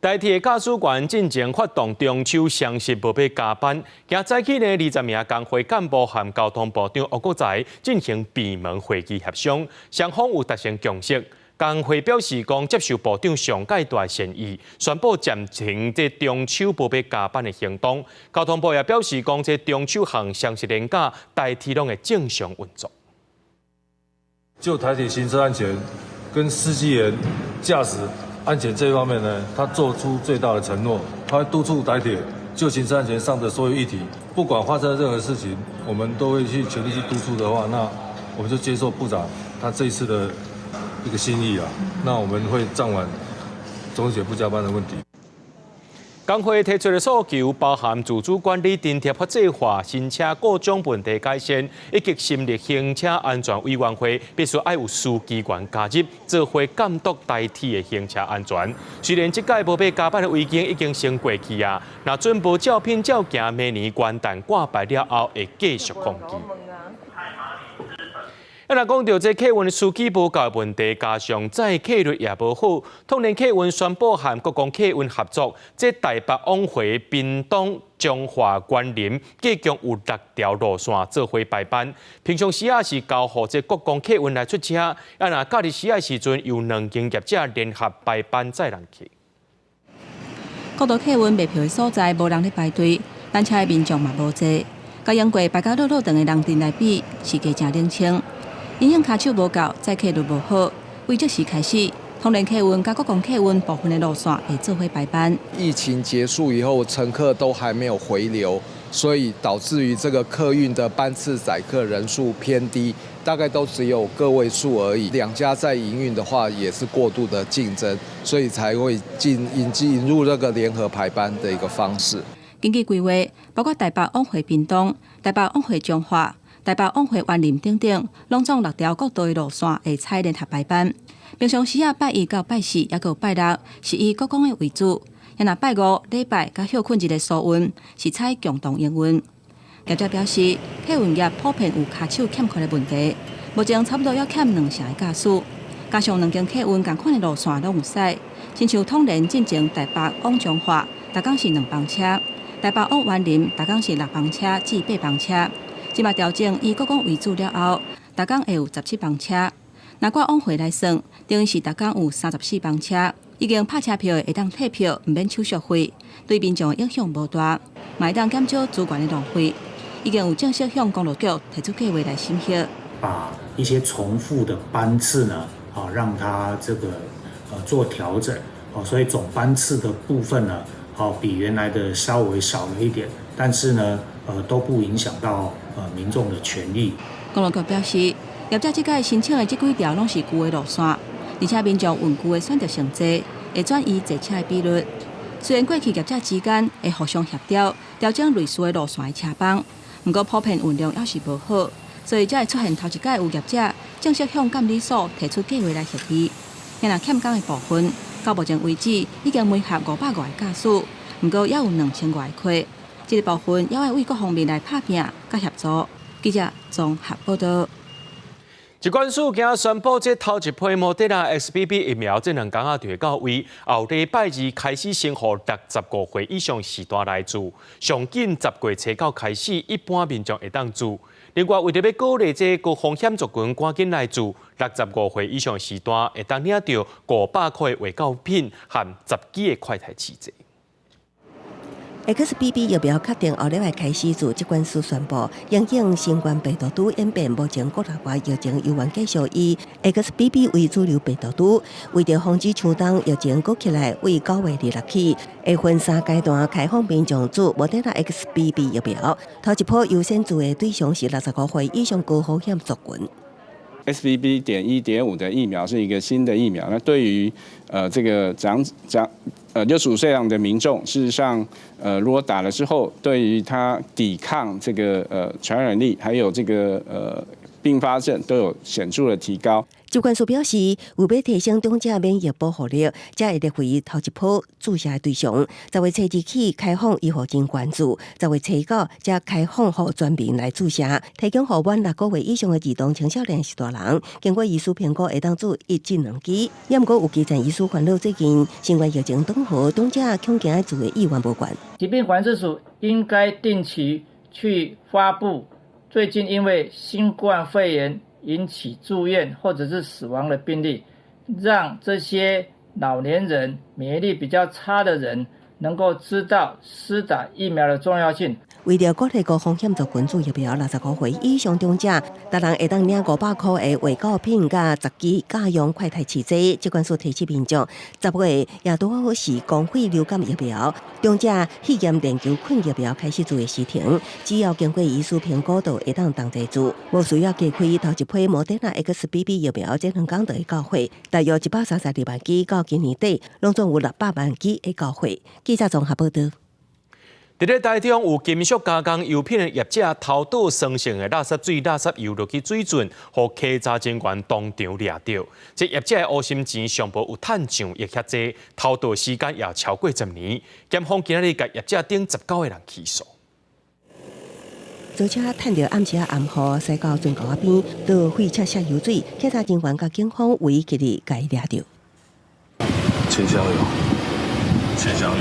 台铁驾驶员进前发动中秋双十无要加班，今早起呢20名工会干部和交通部长吴国才进行闭门会议协商，双方有达成共识。工会表示讲接受部长上届大善意，宣布暂停这中秋无要加班的行动。交通部也表示讲这中秋项双十连假台铁拢会正常运作。就台铁行车安全跟司机员驾驶安全这一方面呢，他做出最大的承诺，他会督促台铁就行车安全上的所有议题，不管发生任何事情，我们都会去全力去督促的话，那我们就接受部长他这一次的一个心意啊，那我们会暂缓中秋节不加班的问题。工会提出的诉求包含自主管理津贴法制化、新车各种问题改善，以及成立行车安全委员会，必须要有司机员加入，做伙监督台铁的行车安全。虽然这届无要加班的危机已经先过去啊，那准部照片照行，明年元旦挂牌了后会继续抗议。若讲到这客运司机无够问题，加上载客率也无好，通联客运宣布和各公客运合作，这台北往回屏东、彰化、关林，计共有6条路线做伙排班。平常时是交予这各公客运来出车，若假日时的时阵，由2间业者联合排班载人去。各大客运卖票的所在无人咧排队，单车的民众嘛无济，甲用过排甲落落长的人阵来比，是价真冷清。因用卡手无够，载客率无好，为这时开始，通联客运甲各公客运部分的路线会做伙排班。疫情结束以后，乘客都还没有回流，所以导致于这个客运的班次载客人数偏低，大概都只有个位数而已。两家在营运的话，也是过度的竞争，所以才会引入这个联合排班的一个方式。经济规划包括台北往回屏东、台北往回彰化、台北往回园林等等，拢总6条国道的路线会采联合排班。平常时拜一到拜四，还有拜六是以国光的为主，也若拜五、礼拜甲休困日的疏运是采共同营运。业者表示，客运业普遍有卡手欠缺的问题，目前差不多要欠2成的驾驶，加上2间客运同款的路线拢有驶，亲像统联进前台北往彰化，逐工是2班车；台北往园林，逐工是6班车至8班车。即马调整以国光为主了后，逐工会有17班车。若我往回来算，等于是逐工有34班车。已经拍车票的会当退票，唔免手续费，对民众影响无大，嘛会当减少资源的浪费。已经有正式向公路局提出计划来审核，把一些重复的班次呢，让它这个做调整，所以总班次的部分呢，比原来的稍微少了一点，但是呢，都不影响到民众的权益。公路局表示，业者即届申请的这几条拢是旧的路线，而且民众运旧的选择性多，会转移坐车的比率。虽然过去业者之间会互相协调，调整类似的路线的车帮。不过普遍运量也是无好，所以才会出现头一届有业者正式向监理所提出计划来协议。因若欠工的部分，到目前为止已经每合500外驾驶，不过也有2000外亏。这个部分也要为各方面来拍拼甲协助。记者综合报道。疾管署今日宣布，这头一批莫德纳 XBB 疫苗这2天就会到位，后礼拜2开始先予65岁以上时段来做，上紧10月初9开始，一般民众会当做。另外，为着要鼓励这高风险族群赶紧来做，65岁以上时段会当领到500块的卫教品和10支的快筛试剂。XBB 疫苗确定后礼拜开始做，疾管署宣布，因应新冠病毒株演变，目前国内外疫情犹原继续以 XBB 为主流病毒株。为着防止秋冬疫情搁起来，为9月26起，会分3阶段开放民众做莫德纳 XBB 疫苗。头一波优先做的对象是65岁以上高风险族群。XBB.1.5 的疫苗是一个新的疫苗，那对于这个65岁以上的民众，事实上如果打了之后，对于他抵抗这个传染力，还有这个并发症都有显著的提高。疾管署表示，为要提升长者免疫保护力，才会列为头一波注射的对象。10月初2起开放医护真关注，10月初9才开放予全民来注射，提供予满6个月以上的儿童、青少年是大人，经过医师评估会当做1至2支。也毋过有基层医师烦恼，最近新冠疫情当后，长者恐惊做的意愿无悬。疾病管制署应该定期去发布最近因为新冠肺炎引起住院或者是死亡的病例，让这些老年人、免疫力比较差的人能够知道施打疫苗的重要性。为了鼓励高风险族群做疫苗，65岁以上长者，每人会当领500块的卫教品加10支家用快筛试剂。疾管署提醒民众，10月也拄好是公费流感疫苗，长者试验研究困疫苗开始做的时停，只要经过医师评估，就会当同齐做，无需要加开头一批莫德纳 XBB 疫苗，这2天就会到货，大约132万剂，到今年底，拢总有600万剂会到货。记者综合报道。伫咧台中有金属加工油品的业者偷倒生成的垃圾水、垃圾油落去水圳，互稽查人员当场掠到。这业者的乌心钱上无有趁上亦遐济，偷倒时间也超过10年。检方今日甲业者等19个人起诉。租车趁着暗时暗雨驶到圳沟边，倒废车下油水，稽查人员甲警方唯一今日甲伊掠到。钱小友，钱小友。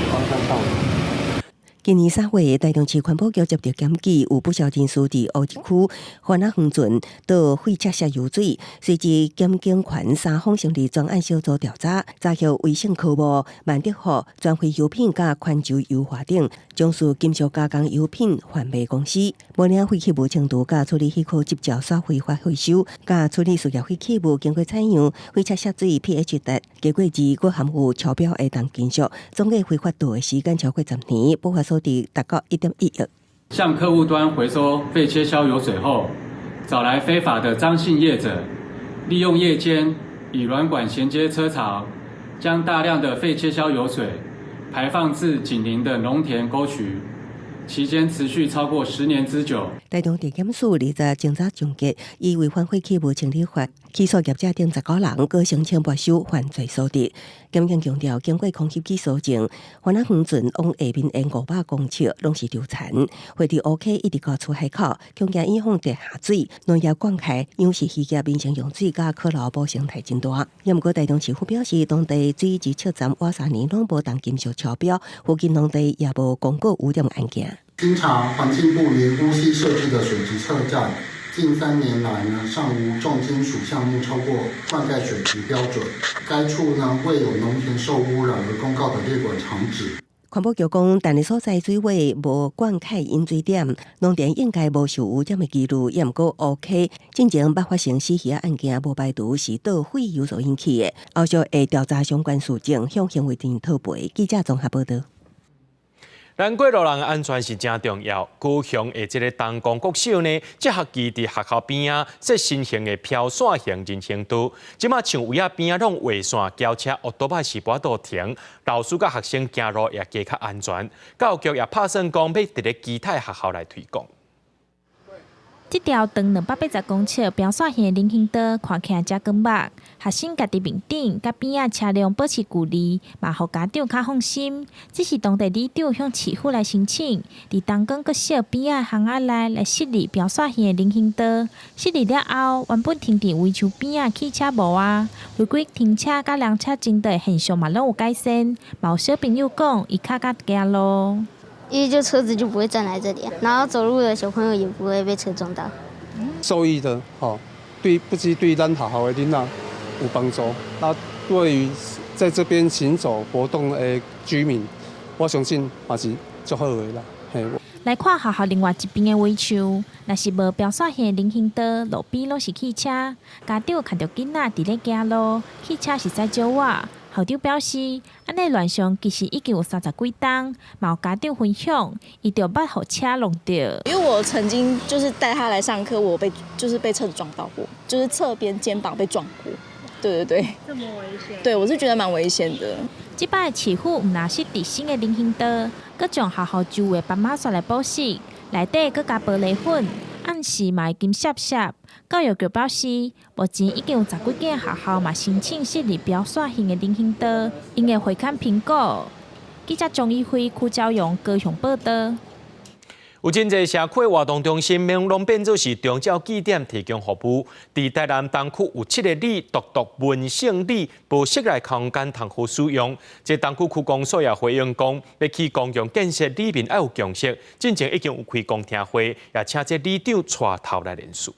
今年3月，台中市环保局接到检举，有不少人士伫乌日区番仔园圳倒废车下油水，随即检警团3方成立专案小组调查，查获卫生科目、万德福、转废油品甲宽州油化等，从事金属加工油品贩卖公司，无领废弃物程度甲处理许可执照煞非法回收，甲处理塑料废弃物经过采样，废车下水 pH 值加过2，佫含有超标的重金属，总计非法倒的时间超过10年，不法所得达到1.1亿。向客户端回收废切削油水后，找来非法的张姓业者，利用夜间以软管衔接车槽，将大量的废切削油水排放至紧邻的农田沟渠，期间持续超过10年之久。台中地检署20警察总结，以违反废弃物清理法起诉业者等19人，各申请没收犯罪所得。检警强调，经过空袭起诉前，番仔园镇往下面的500公尺拢是流产，火地 OK 一直到出海口，恐惊影响地下水、农业灌溉，养殖渔业民生用水甲可劳保生态真大。也毋过台中市府表示，当地水质测站挖3年拢无当金属超标，附近农地也无公告污染案件。经查，环境部沿乌溪设置的水质测站，近3年来呢，尚无重金属项目超过灌溉水质标准。该处呢，未有农田受污染而公告的列管厂址。环保局讲，但个所在水位无灌溉引水点，农田应该无受污染的记录，也毋过 OK。进前捌发生死鱼案件，无排除是盗匪有所引起的，后续会调查相关事情，向行为人讨赔。记者综合报道。咱过路人的安全是真重要。高雄的这个东光国小呢，这学期伫学校边啊设新型的飘线型人行道，即马像位啊边啊拢画线，轿车、奥多巴是无法度停，老师甲学生行路也加较安全。教育局也拍算讲要伫咧其他学校来推广。这条长280公尺标线型的人行道看起来真光目，学生家己面顶甲边仔车辆保持距离，嘛互家长较放心。这是当地里长向市府来申请，伫东光国小边仔巷仔内来设立标线型的人行道。设立了后，原本停伫围墙边仔汽车无啊，违规停车甲辆车争道的现象嘛拢有改善。嘛有小朋友讲，伊较甲行路。因为就车子就不会站来这里，然后走路的小朋友也不会被车撞到。受益的，对，不止对咱学校的囡仔有帮助，那对于在这边行走活动的居民，我相信也是足好的啦。来看学校另外一边的围墙，若是无标线型的人行道，路边拢是汽车，家长看到囡仔伫咧行路，汽车是在招我。校长表示，安尼乱象其实已经有30几档，嘛有家长分享，伊就捌互车弄到。因为我曾经就是带他来上课，我被车子撞到过，就是侧边肩膀被撞过。对，这么危险？对，我是觉得蛮危险的。这摆市府毋但设置新的人行道，搁将学校周围斑马线来补设，内底搁加玻璃粉，暗时嘛会金闪闪。教育局表示，目前已经有10几间学校嘛申请设立标线型的人行道，因会会勘评估。记者张义辉、邱昭阳高雄报道。有真侪社区活动中心，明拢变做是宗教据点提供服务。伫台南东区有7个里独独文姓里无室内空间通好使用。这东区区公所也回应讲，要去公共建设里面要有共识。进前已经有开公听会，也请这里长带头来联署。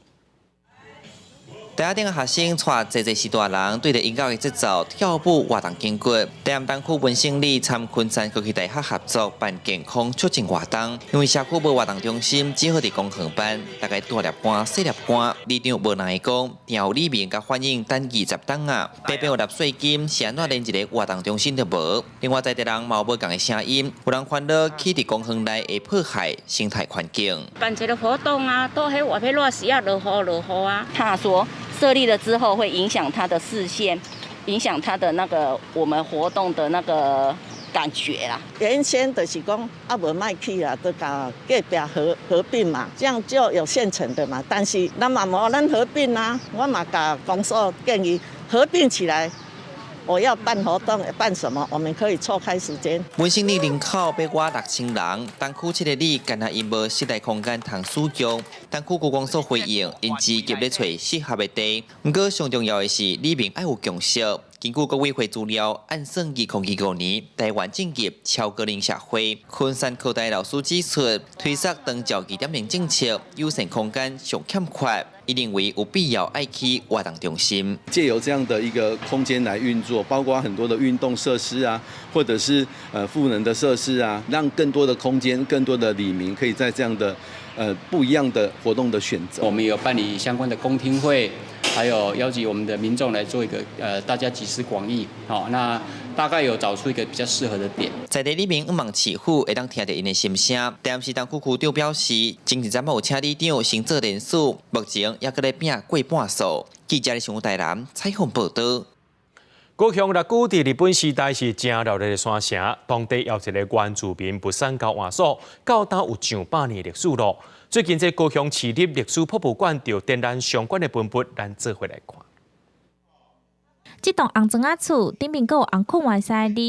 台顶学生带侪时大人对着音乐的节奏跳舞活动筋骨。台南东区文心里参昆山科技大学合作办健康促进活动，因为社区无活动中心，只好伫公园办，大概大粒汗、细粒汗。里长无奈讲，店里面甲反映等20档啊，白白有纳税金，是安怎连一个活动中心都无。另外在地人嘛有无共的声音，有人烦恼起伫公园内会破坏生态环境。办一个活动啊，都喺外面落时要落雨啊，怕说。设立了之后会影响他的视线，影响他的那个我们活动的那个感觉啦。原先就是讲无卖去啦，都甲隔壁合并嘛，这样就有现成的嘛。但是咱嘛无咱合并啊，我嘛甲公所建议合并起来。我要办活动，办什么？我们可以错开时间。文心里人口要我6000人，东区7个里，干那因无室内空间通使用。东区区公所回应，因积极咧找适合的地。不过上重要的是，里面要有共识。根据国委会资料，按算2025年，台湾进入超高龄社会。昆山科大老师指出，推测长照2.0政策优先空间上欠缺。伊认为有必要爱去活动中心，借由这样的一个空间来运作，包括很多的运动设施啊，或者是赋能的设施啊，让更多的空间、更多的里民可以在这样的不一样的活动的选择。我们有办理相关的公听会，还有邀请我们的民众来做一个大家集思广益。好，那大概有找出一个比较适合的点。在地里面望市府会当听到因的心声，但是当区区长表示，前一阵有请里长先做联署，目前也搁咧拼过半数。记者伫上午台南采访报道。高雄六股伫日本时代是真热闹的山城，当地有一个原住民不散交换所，到今有上百年历史咯。最近这高雄市立历史博物馆就展览相关的文物，咱做回来看。这栋红砖仔厝顶面阁有红孔湾三个字。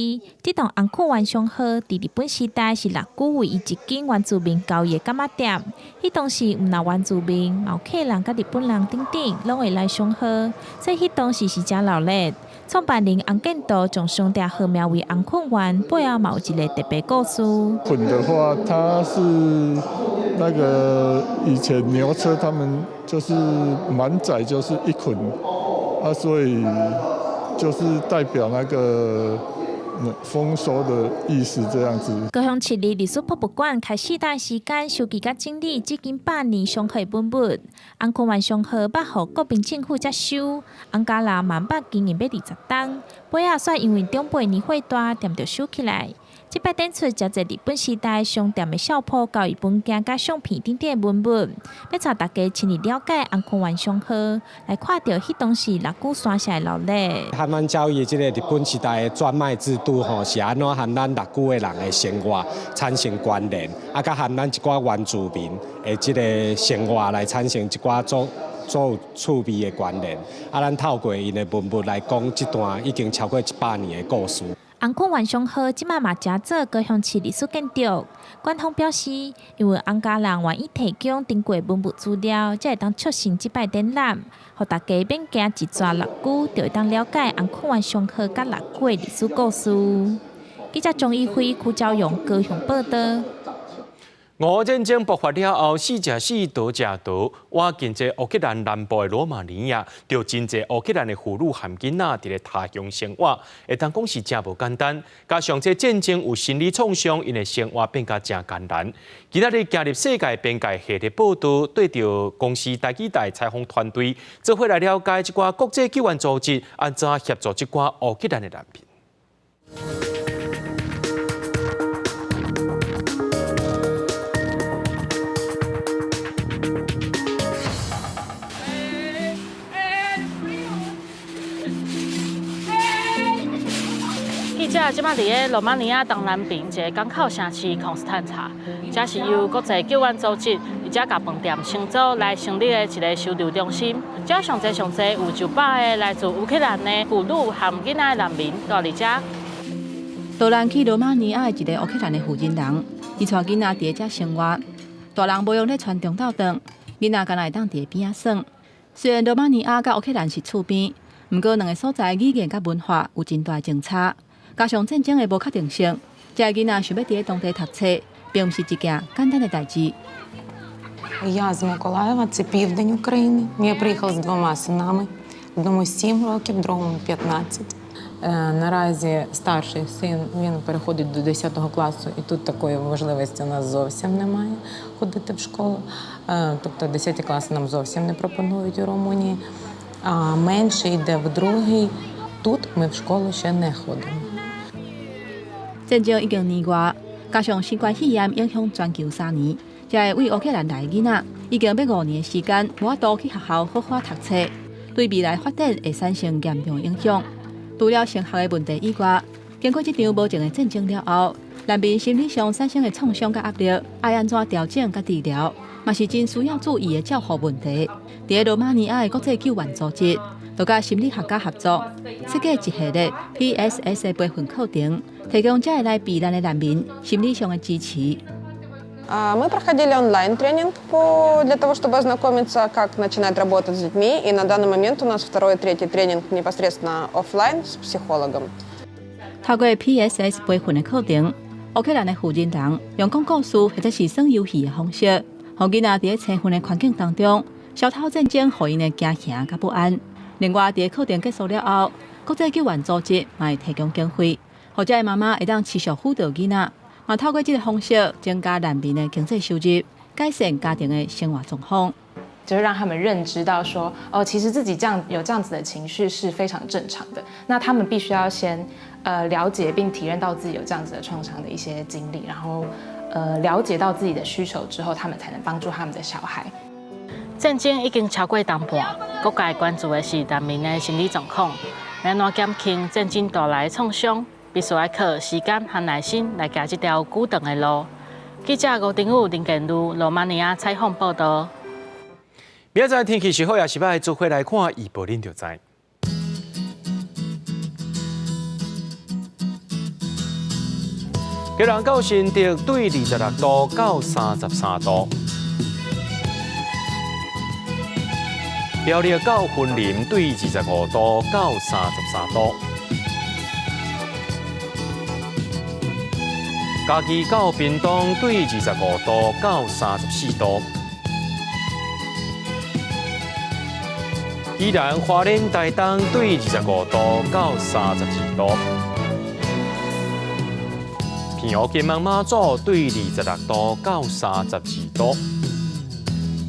这栋红孔湾商号伫日本时代是六股唯一一间原住民交易的柑仔店。迄当时毋但原住民，嘛有客人甲日本人等等，拢会来商号，所以迄当时是真热闹。创办人洪建道将商店号名为红孔湾，背后嘛有一个特别故事。捆的话，它是那个以前牛车他们就是满载就是一捆啊，所以就是代表那个丰收的意思，这样子。高雄市立历史博物馆开世代时间收集甲整理至今100年上课文物。红孔湾商号捌互国民政府接收，洪家人慢捌经营要20档，尾仔煞因为长辈年岁大，店就收起来。这摆展出真侪日本时代商店的小铺、交易本件、甲相片等等的文物，要带大家深入了解红孔湾商号，来看到迄当时六股山下的热闹。汉湾交易这个日本时代的专卖制度吼，是安怎和咱六股的人的生活产生关联，啊，甲和咱一寡原住民的这个生活来产生一寡做有趣味的关联。啊，咱透过因的文物来讲，这段已经超过100年的故事。红孔湾商号即卖嘛正做高雄市历史建筑。官方表示，因为洪家人愿意提供珍贵文物资料，才会当促成即摆展览，互大家免惊一抓六股，就会当了解红孔湾商号甲六股的历史故事。记者钟义辉、邱昭勇高雄报道。俄战争爆发了后，死者死，逃者逃。我近在乌克兰南部的罗马尼亚，就真侪乌克兰的妇女含囡仔伫咧他乡生活，会当讲是真无简单。加上这战争有心理创伤，因的生活变甲真艰难。今仔日加入世界边界系列报道，对着公司台记台采访团队，做伙来了解一寡国际救援组织安怎协助一寡乌克兰的难民。记者即摆伫个罗马尼亚东南边一个港口城市康斯坦察，这是由国际救援组织而且甲饭店承租来成立的一个收留中心。这上侪有900个来自乌克兰的妇女和囡仔难民到伫遮。导览去罗马尼亚的一个乌克兰的负责人，伊带囡仔伫遮生活，大人无用咧传中斗顿，囡仔敢若会当伫边仔耍。虽然罗马尼亚甲乌克兰是厝边，不过两个所在语言甲文化有真大的争差。加上战争的无确定性，这囡仔想要伫当地读册，并唔是一件简单的代志。Я з Миколаєва, це південь України. Я приїхала з 2 синами. Одному 7 років, другому 15. Наразі старший син, він переходить до 10 класу, і тут такої можливості у нас зовсім немає ходити в школу. Тобто 10 класи нам зовсім не пропонують у Румунії. А менший йде в 2. Тут ми в школу ще не ходимо. 战争已经年外，加上新冠肺炎影响全球3年，这个为乌克兰来的囡仔已经要5年的时间无法度去学校好好读册，对未来发展会产生严重影响。除了升学的问题以外，经过这场无情的战争了后，难民心理上产生的创伤甲压力，爱安怎调整甲治疗，嘛是真需要注意的照护问题。伫罗马尼亚的国际救援组织，就甲心理学家合作，设计一系列 PSS 的培训课程，提供这来避难的难民心理上的支持。Мы проходили онлайн-тренинг для того, чтобы ознакомиться, как начинать работать с детьми. И на данный момент у нас 2-й и 3-й тренинг непосредственно офлайн с психологом. 透过 PSS 培训的课程，乌克兰的负责人用讲故事或者是耍游戏的方式，让囡仔伫青训的环境当中消透战争予因的惊吓甲不安。另外，伫课程结束了后，国际救援组织嘛会提供经费，或者妈妈会当持续辅导囡仔。嘛透过这个方式增加难民的经济收入，改善家庭的生活状况。就是让他们认知到说，哦，其实自己有这样子的情绪是非常正常的。那他们必须要先了解并体认到自己有这样子的创伤的一些经历，然后了解到自己的需求之后，他们才能帮助他们的小孩。战争已经超过当半，各界关注的是人民的心理状况，要怎减轻战争带来的创伤，必须要靠时间和耐心来行这条久长的路。记者吴定宇、林建如、罗马尼亚采访报道。明仔天气是好也是歹，做回来看预报，恁就知。基隆到新竹对26度到33度，苗栗到云林对25度到33度，嘉义到屏东对25度到34度。依然花莲台东对25度到32度，平湖金门马祖对26度到32度，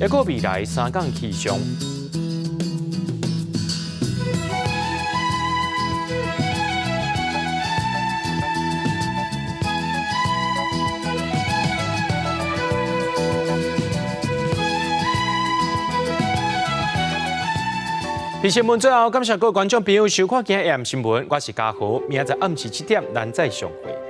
还有未来3天气象。新闻最后，感谢各位观众朋友收看今日AM新闻，我是嘉豪，明仔暗时7点咱再相会。